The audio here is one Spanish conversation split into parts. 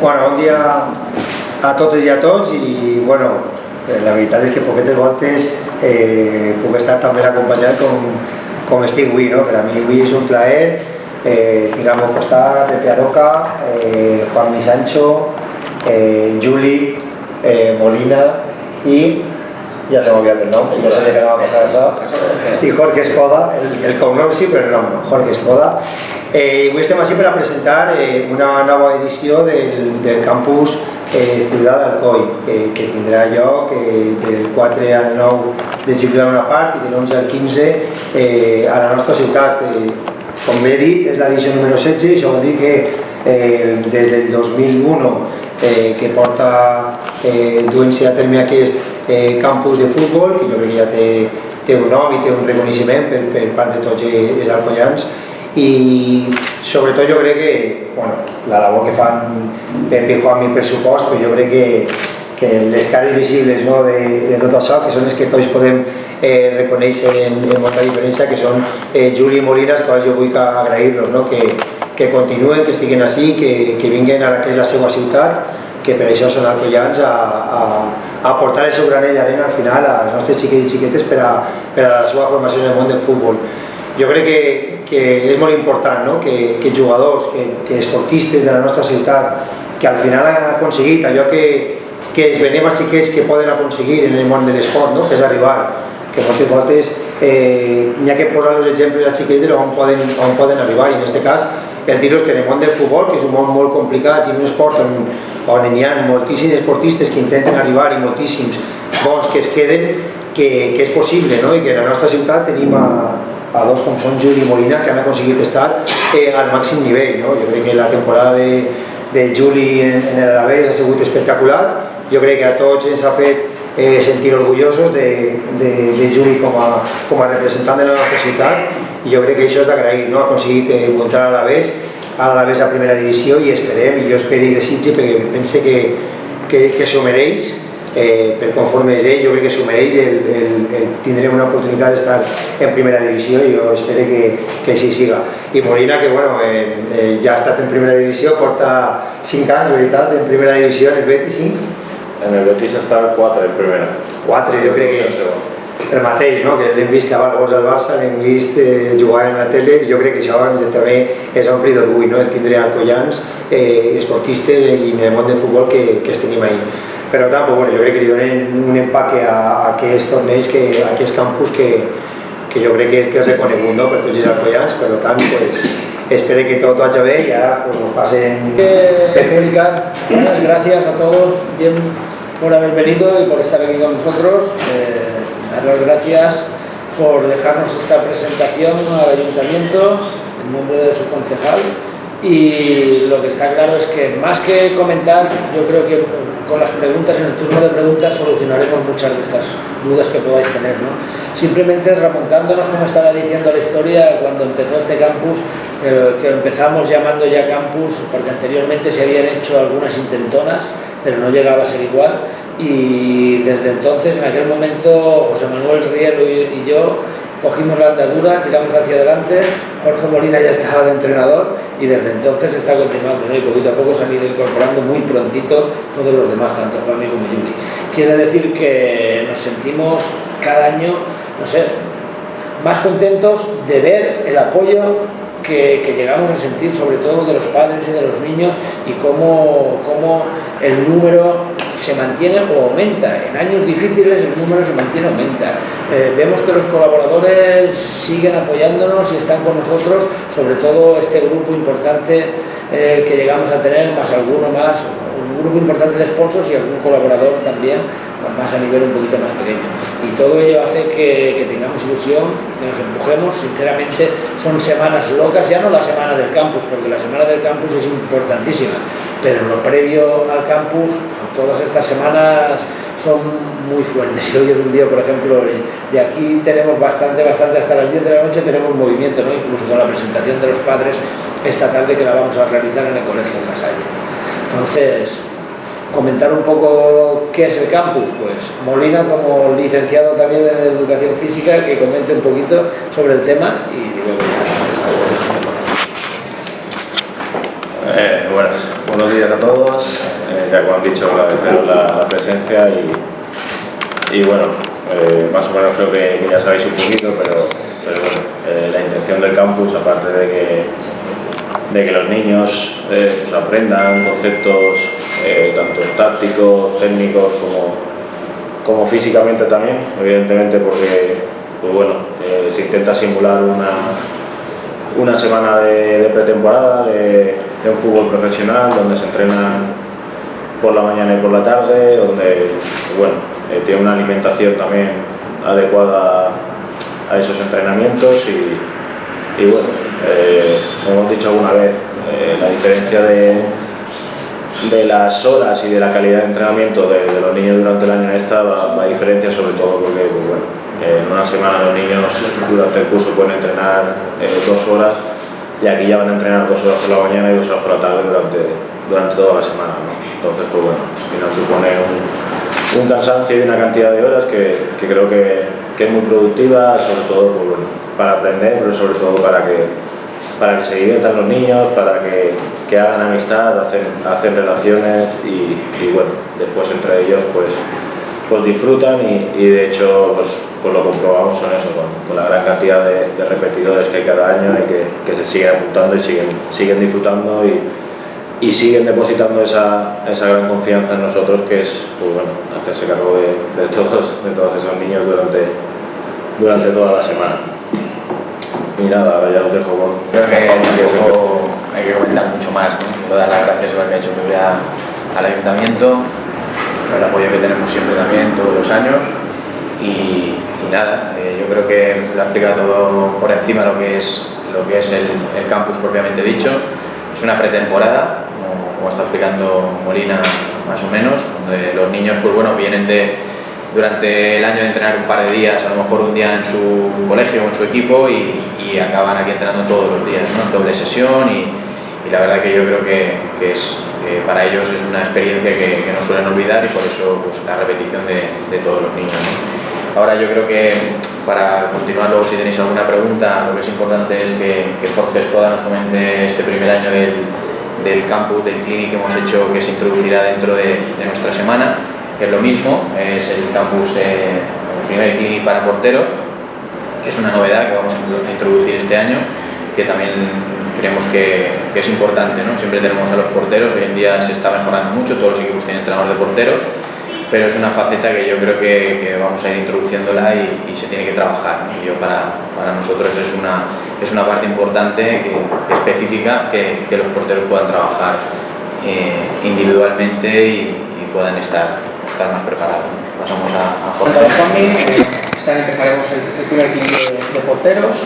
Bueno, bon dia a totes i a tots i bueno, la veritat és que poquetes voltes puc estar tan ben acompanyat com estic avui, no? Per a mi avui és un plaer, tinc al meu costat Pepe Aroca, Juanmi Sancho, Juli, Molina i ja se m'ha olvidat el nom, no sabia que anava a passar això, i Jorge Escoda, el cognom sí però el nom no, Jorge Escoda. Avui estem així per a presentar una nova edició del campus Ciutat d'Alcoi, que tindrà lloc del 4 al 9 de juliol una part i de l'11 al 15 a la nostra ciutat. Com bé he dit, és l'edició número 16 i això vol dir que des del 2001 que porta duent-se a terme aquest campus de futbol, que jo crec que ja té un nom i té un reconeixement per part de tots els alcoians, i sobretot jo crec que la labor que fan Pepe i Juanmi per supost, però jo crec que les cares visibles de tot això, que són les que tots podem reconèixer en molta diferència, que són Juli i Molina, als quals jo vull agrair-los, que continuen, que estiguen així, que vinguin a la que és la seva ciutat, que per això són alcoians a portar el seu granet d'arena al final als nostres xiquets i xiquetes per a la seva formació en el món del futbol. Jo crec que és molt important que jugadors, que esportistes de la nostra ciutat, que al final han aconseguit allò que es venem als xiquets que poden aconseguir en el món de l'esport, que és arribar, que moltes voltes n'hi ha que posar els exemples als xiquets d'on poden arribar, i en aquest cas el dir-los que en el món del futbol, que és un món molt complicat i un esport on hi ha moltíssims esportistes que intenten arribar i moltíssims bons que es queden, que és possible, i que en la nostra ciutat tenim a dos com són Juli i Molina que han aconseguit estar al màxim nivell. Jo crec que la temporada de Juli en l'Alavés ha sigut espectacular, jo crec que a tots ens ha fet sentir orgullosos de Juli com a representant de la nostra ciutat, i jo crec que això és d'agrair, ha aconseguit muntar a l'Alavés a primera divisió, i esperem, i jo espero i desitge, perquè pense que s'ho mereix, per conforme és ell, jo crec que s'ho mereix tindré una oportunitat d'estar en primera divisió, i jo espero que així siga. I Molina, que ja ha estat en primera divisió, porta 5 anys, veritat, en primera divisió, en el Betis, 5? En el Betis està 4 en primera. 4, jo crec que el mateix, que l'hem vist clavar gols al Barça, l'hem vist jugar en la tele, i jo crec que això també és ompli d'orgull, el tindre alcoians, esportistes i en el món del futbol que es tenim ahir. Per tant, jo crec que li donen un empaque a aquests torneigs, a aquests campus que jo crec que és reconegut per tots els alcoians. Per tant, espero que todo vaya bien y ahora nos pasen. Explicar, buenas gracias a todos por haber venido y por estar aquí con nosotros. Dar las gracias por dejarnos esta presentación al ayuntamiento en nombre de su concejal. Y lo que está claro es que más que comentar, yo creo que con las preguntas, en el turno de preguntas, solucionaremos muchas de estas dudas que podáis tener, Simplemente remontándonos, como estaba diciendo la historia, cuando empezó este campus, que empezamos llamando ya campus, porque anteriormente se habían hecho algunas intentonas, pero no llegaba a ser igual, y desde entonces, en aquel momento, José Manuel Rielo y yo cogimos la andadura, tiramos hacia adelante, Jorge Molina ya estaba de entrenador y desde entonces está continuando, y poquito a poco se han ido incorporando muy prontito todos los demás, tanto Juanmi como Juli. Quiere decir que nos sentimos cada año, más contentos de ver el apoyo que llegamos a sentir, sobre todo de los padres y de los niños, y cómo el número se mantiene o aumenta. En años difíciles el número se mantiene o aumenta. Vemos que los colaboradores siguen apoyándonos y están con nosotros, sobre todo este grupo importante que llegamos a tener, más alguno más, un grupo importante de sponsors y algún colaborador también, más a nivel un poquito más pequeño. Y todo ello hace que tengamos ilusión, que nos empujemos. Sinceramente son semanas locas, ya no la semana del campus, porque la semana del campus es importantísima, pero en lo previo al campus, todas estas semanas son muy fuertes. Y hoy es un día, por ejemplo, de aquí tenemos bastante, hasta las 10 de la noche tenemos movimiento, incluso con la presentación de los padres esta tarde, que la vamos a realizar en el Colegio de La Salle. Entonces, comentar un poco qué es el campus. Pues Molina, como licenciado también en Educación Física, que comente un poquito sobre el tema y luego buenos buenos días a todos. Ya como han dicho, agradeceros la presencia y bueno, más o menos creo que ya sabéis un poquito, pero bueno, la intención del campus, aparte de que los niños pues aprendan conceptos tanto tácticos, técnicos como físicamente también, evidentemente porque pues bueno, se intenta simular una semana de pretemporada de un fútbol profesional donde se entrenan por la mañana y por la tarde, donde bueno, tiene una alimentación también adecuada a esos entrenamientos y bueno, como hemos dicho alguna vez, la diferencia de las horas y de la calidad de entrenamiento de los niños durante el año va a diferencia, sobre todo porque pues bueno, en una semana los niños durante el curso pueden entrenar 2 horas y aquí ya van a entrenar 2 horas por la mañana y 2 horas por la tarde durante toda la semana, ¿no? Entonces pues bueno, y nos supone un cansancio y una cantidad de horas que creo que es muy productiva, sobre todo pues bueno, para aprender, pero sobre todo para que se diviertan los niños, para que hagan amistad, hacen relaciones y bueno, después entre ellos pues disfrutan y de hecho pues lo comprobamos en eso, con la gran cantidad de repetidores que hay cada año y que se siguen apuntando y siguen disfrutando y siguen depositando esa gran confianza en nosotros, que es pues bueno, hacerse cargo de todos esos niños durante toda la semana. Y nada, ahora ya os dejo con... Creo que tampoco hay que comentar mucho más, ¿no? Quiero dar las gracias por haberme hecho que vea al ayuntamiento, por el apoyo que tenemos siempre también, todos los años. Y nada, yo creo que lo ha explicado todo por encima lo que es el campus propiamente dicho. Es una pretemporada, como está explicando Molina más o menos, donde los niños pues bueno, vienen durante el año de entrenar un par de días, a lo mejor un día en su colegio o en su equipo y acaban aquí entrenando todos los días, ¿no? En doble sesión y la verdad que yo creo que para ellos es una experiencia que no suelen olvidar y por eso pues, la repetición de todos los niños, ¿no? Ahora yo creo que para continuar luego si tenéis alguna pregunta, lo que es importante es que Jorge Escoda nos comente este primer año del campus, del clinic que hemos hecho, que se introducirá dentro de nuestra semana, que es lo mismo, es el campus, el primer clinic para porteros, que es una novedad que vamos a introducir este año, que también creemos que es importante, ¿no? Siempre tenemos a los porteros, hoy en día se está mejorando mucho, todos los equipos tienen entrenadores de porteros, pero es una faceta que yo creo que vamos a ir introduciéndola y se tiene que trabajar, ¿no? Y para nosotros es una parte importante, específica, que los porteros puedan trabajar individualmente y puedan estar más preparados. Pasamos a Jorge. Este año empezaremos el primer equipo de porteros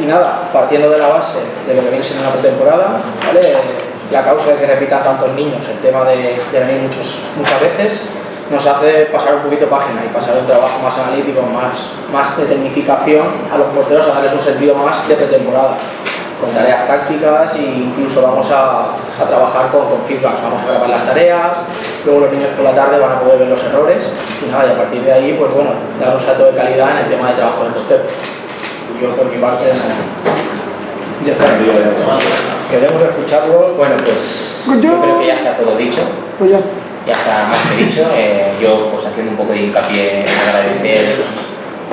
y nada, partiendo de la base de lo que viene siendo una pretemporada, ¿vale? La causa de que repitan tantos niños, el tema de venir muchas veces, nos hace pasar un poquito página y pasar un trabajo más analítico, más de tecnificación a los porteros, a darles un sentido más de pretemporada, con tareas tácticas e incluso vamos a trabajar con feedback, vamos a grabar las tareas, luego los niños por la tarde van a poder ver los errores y nada, y a partir de ahí, pues bueno, dar un salto de calidad en el tema de trabajo del portero. Yo por mi parte ya está. Queremos escucharlo. Bueno, pues yo creo que ya está todo dicho. Pues ya está. Ya está más que dicho. Yo, pues haciendo un poco de hincapié, agradecer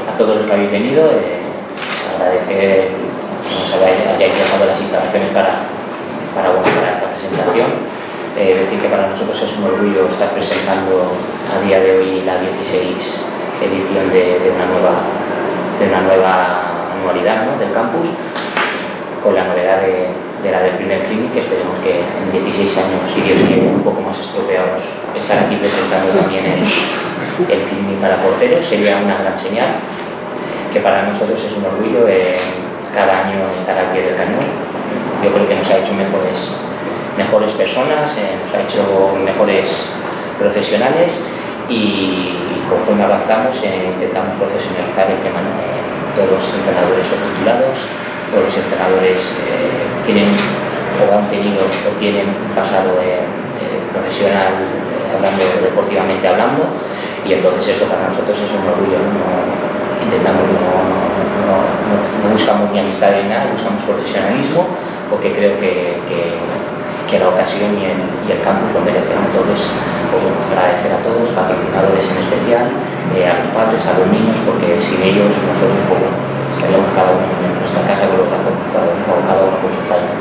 a todos los que habéis venido, agradecer que nos hayáis dejado las instalaciones para esta presentación. Decir que para nosotros es un orgullo estar presentando a día de hoy la 16 edición de una nueva anualidad, ¿no? Del campus, con la novedad de la del primer clinic, que esperemos que en 16 años, si Dios quiere, un poco más estropeados, estar aquí presentando también el clinic para porteros sería una gran señal, que para nosotros es un orgullo cada año estar al pie del cañón. Yo creo que nos ha hecho mejores personas, nos ha hecho mejores profesionales y conforme avanzamos intentamos profesionalizar el tema, ¿no? Todos los entrenadores son titulados, todos los entrenadores tienen o han tenido o tienen un pasado profesional, deportivamente hablando, y entonces eso para nosotros es un orgullo, ¿no? No buscamos ni amistad ni nada, buscamos profesionalismo, porque creo que que la ocasión y el campus lo merecen. Entonces, pues, bueno, agradecer a todos, patrocinadores en especial, a los padres, a los niños, porque sin ellos nosotros pues, bueno, estaríamos cada uno en nuestra casa con los brazos cruzados, ¿no? Cada uno con su faena.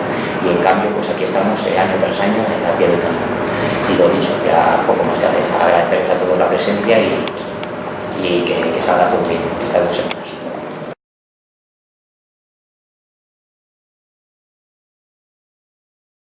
Y en cambio, pues aquí estamos año tras año a pie de cañón. Y lo dicho, ya poco más que hacer. Agradeceros a todos la presencia y que salga todo bien estas 2 semanas.